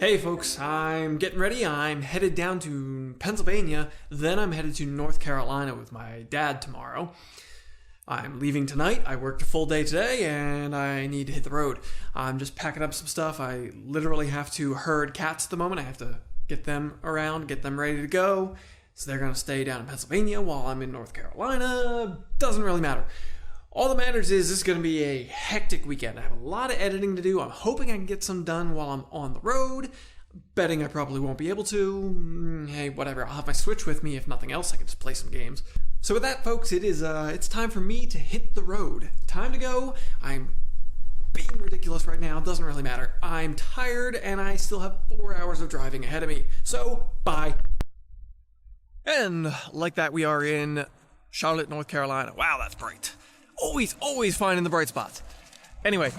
Hey folks, I'm getting ready. I'm headed down to Pennsylvania, then I'm headed to North Carolina with my dad tomorrow. I'm leaving tonight. I worked a full day today and I need to hit the road. I'm just packing up some stuff. I literally have to herd cats at the moment. I have to get them around, get them ready to go. So they're going to stay down in Pennsylvania while I'm in North Carolina. Doesn't really matter. All that matters is this is going to be a hectic weekend. I have a lot of editing to do. I'm hoping I can get some done while I'm on the road. Betting I probably won't be able to. Hey, whatever. I'll have my Switch with me. If nothing else, I can just play some games. So with that, folks, it's time for me to hit the road. Time to go. I'm being ridiculous right now. Doesn't really matter. I'm tired and I still have 4 hours of driving ahead of me. So, bye. And like that, we are in Charlotte, North Carolina. Wow, that's bright. Always finding the bright spots. Anyway,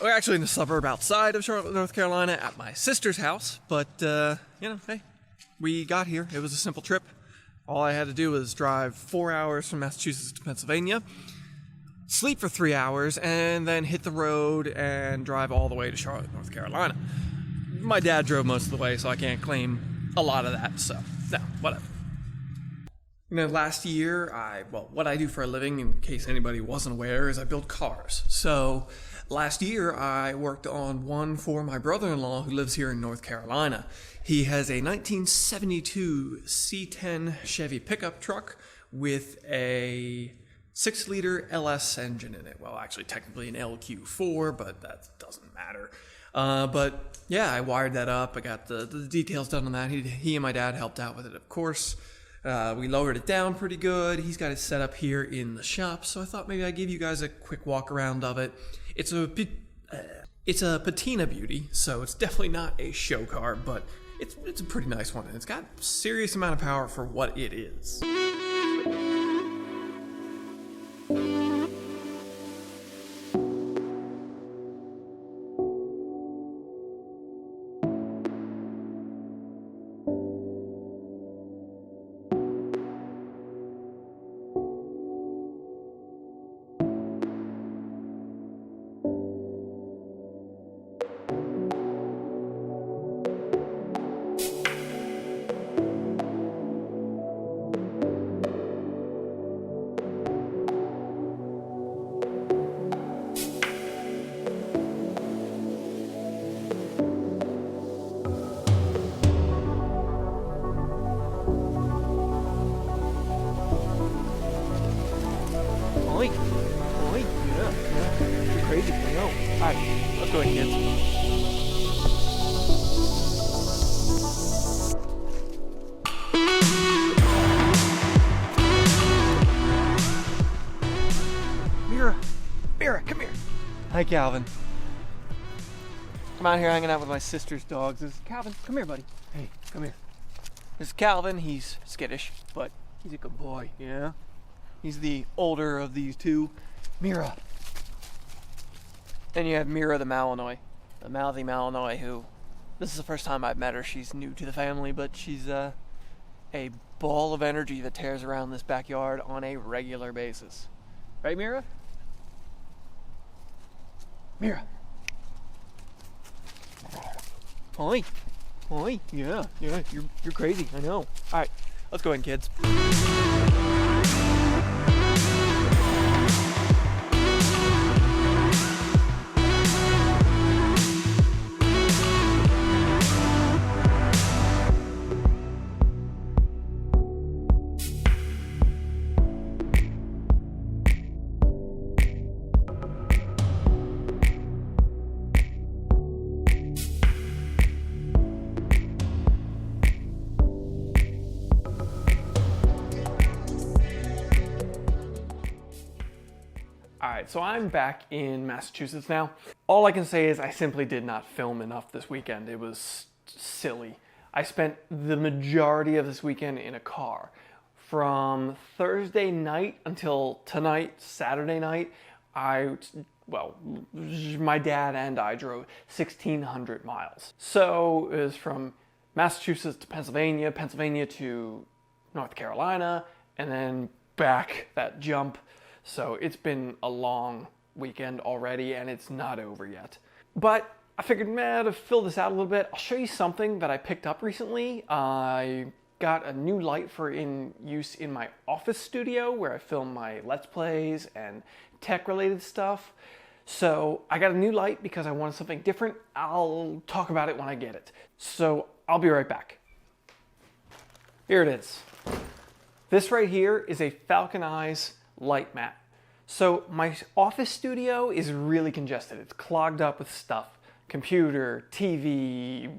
we're actually in the suburb outside of Charlotte, North Carolina at my sister's house, but, hey, we got here. It was a simple trip. All I had to do was drive 4 hours from Massachusetts to Pennsylvania, sleep for 3 hours, and then hit the road and drive all the way to Charlotte, North Carolina. My dad drove most of the way, so I can't claim a lot of that, so, no, whatever. Last year, what I do for a living, in case anybody wasn't aware, is I build cars. So, last year, I worked on one for my brother-in-law who lives here in North Carolina. He has a 1972 C10 Chevy pickup truck with a 6-liter LS engine in it. Well, actually, technically an LQ4, but that doesn't matter. But, yeah, I wired that up. I got the details done on that. He and my dad helped out with it, of course. We lowered it down pretty good. He's got it set up here in the shop, so I thought maybe I'd give you guys a quick walk around of it. It's a patina beauty, so it's definitely not a show car, but it's a pretty nice one, and it's got a serious amount of power for what it is. Yeah. You're crazy. I know. Alright, let's go ahead, kids. Mira, come here. Hi, Calvin. I'm out here hanging out with my sister's dogs. This is Calvin. Come here, buddy. Hey, come here. This is Calvin. He's skittish, but he's a good boy. Yeah. He's the older of these two. Mira. Then you have Mira the Malinois, the mouthy Malinois, who, this is the first time I've met her. She's new to the family, but she's a ball of energy that tears around this backyard on a regular basis. Right, Mira? Mira. Hi. Hi. Yeah, you're crazy, I know. Alright, let's go in, kids. Alright, so I'm back in Massachusetts now. All I can say is I simply did not film enough this weekend. It was silly. I spent the majority of this weekend in a car. From Thursday night until tonight, Saturday night, my dad and I drove 1,600 miles. So it was from Massachusetts to Pennsylvania, Pennsylvania to North Carolina, and then back that jump. So it's been a long weekend already and it's not over yet. But I figured, to fill this out a little bit, I'll show you something that I picked up recently. I got a new light for in use in my office studio where I film my Let's Plays and tech-related stuff. So I got a new light because I wanted something different. I'll talk about it when I get it. So I'll be right back. Here it is. This right here is a Falcon Eyes light mat. So my office studio is really congested. It's clogged up with stuff. Computer, TV,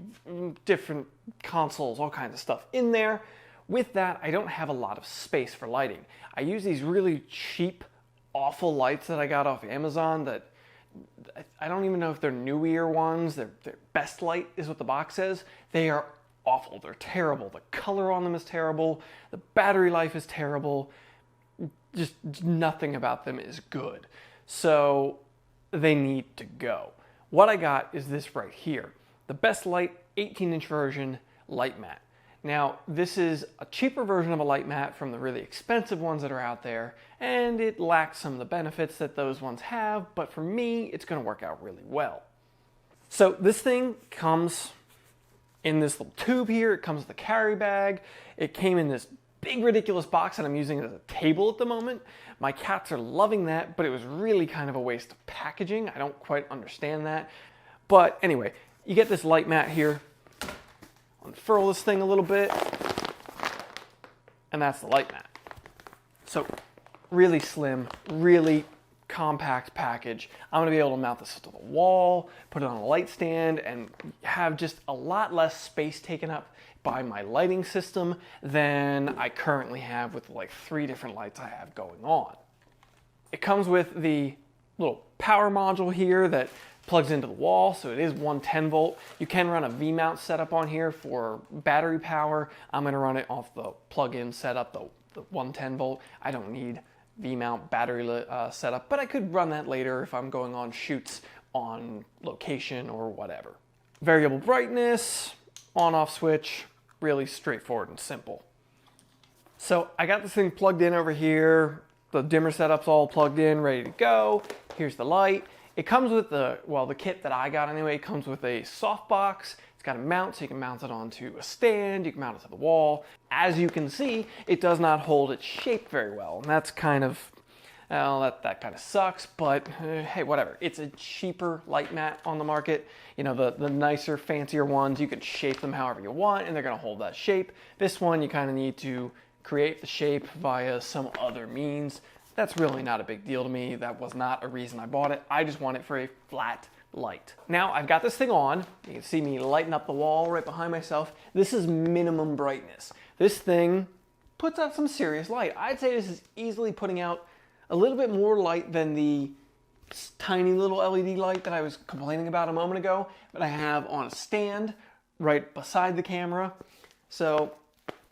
different consoles, all kinds of stuff in there. With that, I don't have a lot of space for lighting. I use these really cheap, awful lights that I got off Amazon that I don't even know if they're newer ones. They're Best Light is what the box says. They are awful. They're terrible. The color on them is terrible. The battery life is terrible. Just nothing about them is good. So they need to go. What I got is this right here, the Best Light 18-inch version light mat. Now, this is a cheaper version of a light mat from the really expensive ones that are out there, and it lacks some of the benefits that those ones have, but for me, it's going to work out really well. So this thing comes in this little tube here. It comes with a carry bag. It came in this big ridiculous box that I'm using as a table at the moment. My cats are loving that, but it was really kind of a waste of packaging. I don't quite understand that. But anyway, you get this light mat here. Unfurl this thing a little bit, and that's the light mat. So really slim, really compact package. I'm going to be able to mount this to the wall, put it on a light stand, and have just a lot less space taken up by my lighting system than I currently have with like 3 different lights I have going on. It comes with the little power module here that plugs into the wall, so it is 110 volt. You can run a V-mount setup on here for battery power. I'm going to run it off the plug-in setup, the 110 volt. I don't need V-mount battery setup, but I could run that later if I'm going on shoots on location or whatever. Variable brightness, on-off switch, really straightforward and simple. So I got this thing plugged in over here. The dimmer setup's all plugged in, ready to go. Here's the light. It comes with the kit that I got anyway, comes with a soft box. It's got a mount, so you can mount it onto a stand, you can mount it to the wall. As you can see, it does not hold its shape very well, and that's kind of, well, that kind of sucks, but hey, whatever. It's a cheaper light mat on the market. You know, the nicer, fancier ones, you can shape them however you want, and they're gonna hold that shape. This one, you kind of need to create the shape via some other means. That's really not a big deal to me. That was not a reason I bought it. I just want it for a flat light. Now I've got this thing on. You can see me lighting up the wall right behind myself. This is minimum brightness. This thing puts out some serious light. I'd say this is easily putting out a little bit more light than the tiny little LED light that I was complaining about a moment ago, that I have on a stand right beside the camera. So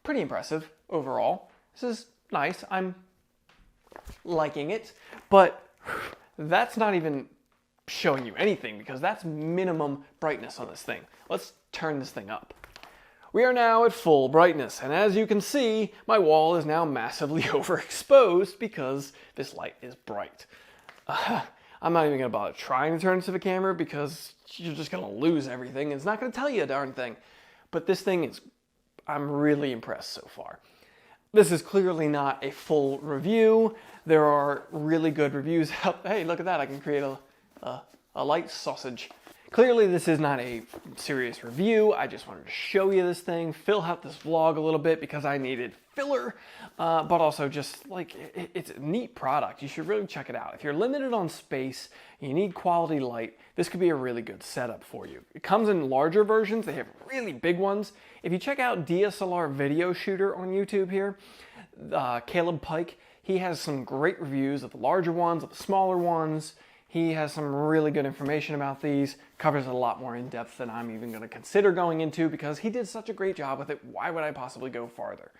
pretty impressive overall. This is nice. I'm liking it, but that's not even showing you anything because that's minimum brightness on this thing. Let's turn this thing up. We are now at full brightness, and as you can see, my wall is now massively overexposed because this light is bright. I'm not even going to bother trying to turn this to the camera because you're just going to lose everything. It's not going to tell you a darn thing. But this thing is, I'm really impressed so far. This is clearly not a full review. There are really good reviews out. Hey, look at that. I can create a light sausage. Clearly, this is not a serious review. I just wanted to show you this thing, fill out this vlog a little bit because I needed filler, but also just like, it's a neat product. You should really check it out. If you're limited on space, you need quality light, this could be a really good setup for you. It comes in larger versions. They have really big ones. If you check out DSLR Video Shooter on YouTube here, Caleb Pike, he has some great reviews of the larger ones, of the smaller ones. He has some really good information about these, covers it a lot more in depth than I'm even going to consider going into because he did such a great job with it. Why would I possibly go farther?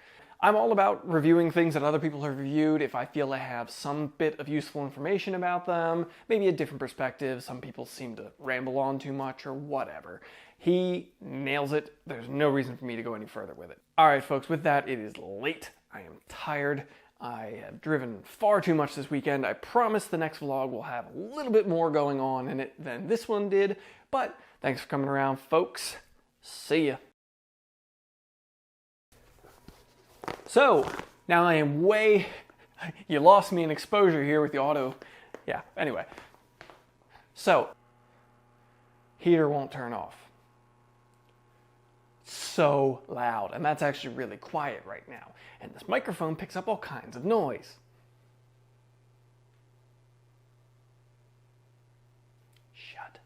I'm all about reviewing things that other people have reviewed if I feel I have some bit of useful information about them, maybe a different perspective. Some people seem to ramble on too much or whatever. He nails it. There's no reason for me to go any further with it. All right, folks, with that, it is late. I am tired. I have driven far too much this weekend. I promise the next vlog will have a little bit more going on in it than this one did, but Thanks for coming around, folks. See ya. So, now I am you lost me in exposure here with the auto. Yeah, anyway. So, heater won't turn off. So loud, and that's actually really quiet right now. And this microphone picks up all kinds of noise. Shut